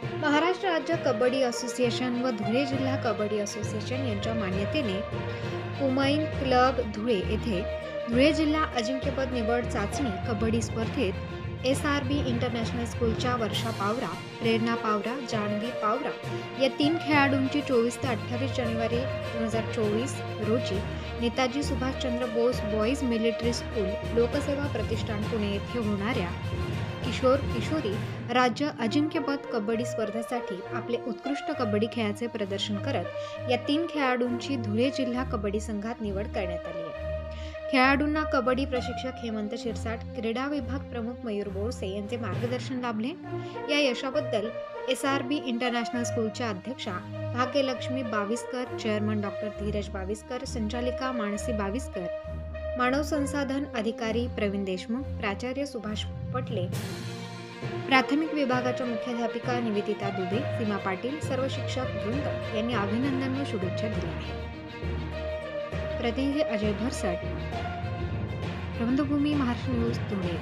महाराष्ट्र राज्य कबड्डी असोसिएशन व धुळे जिल्हा कबड्डी असोसिएशन यांच्या मान्यतेने कुमाईन क्लब धुळे येथे धुळे जिल्हा अजिंक्यपद निवड चाचणी कबड्डी स्पर्धेत SRB इंटरनॅशनल स्कूलच्या वर्षा पावरा, प्रेरणा पावरा, जान्हवी पावरा या 3 खेळाडूंची 24 ते 28 जानेवारी 2024 रोजी Netaji Subhashchandra Bose boys military school Lokseva Pratishthan Pune येथे होणाऱ्या किशोर किशोरी राज्य अजिंक्यपद कबड्डी स्पर्धेसाठी आपले उत्कृष्ट कबड्डी खेळाचे प्रदर्शन करत या 3 खेळाडूंची धुळे जिल्हा कबड्डी संघात निवड करण्यात आली आहे। खेळाडूंना कबड्डी प्रशिक्षक हेमंत शिरसाट, क्रीडा विभाग प्रमुख मयूर बोरसे यांचे मार्गदर्शन लाभले। या यशाबद्दल SRB इंटरनॅशनल स्कूलच्या अध्यक्षा भाग्यलक्ष्मी बाविस्कर, चेअरमन डॉक्टर धीरज बाविस्कर, संचालिका मानसी बाविस्कर, मानव संसाधन अधिकारी प्रवीण देशमुख, प्राचार्य सुभाष पटले, प्राथमिक विभागाच्या मुख्याध्यापिका निवेदिता दुबे, सीमा पाटील, सर्व शिक्षक वृंद यांनी अभिनंदन व शुभेच्छा दिल्या आहेत। प्रतिनिधी अजय भरसट, प्रबंधभूमी महाराष्ट्र न्यूज धुळे।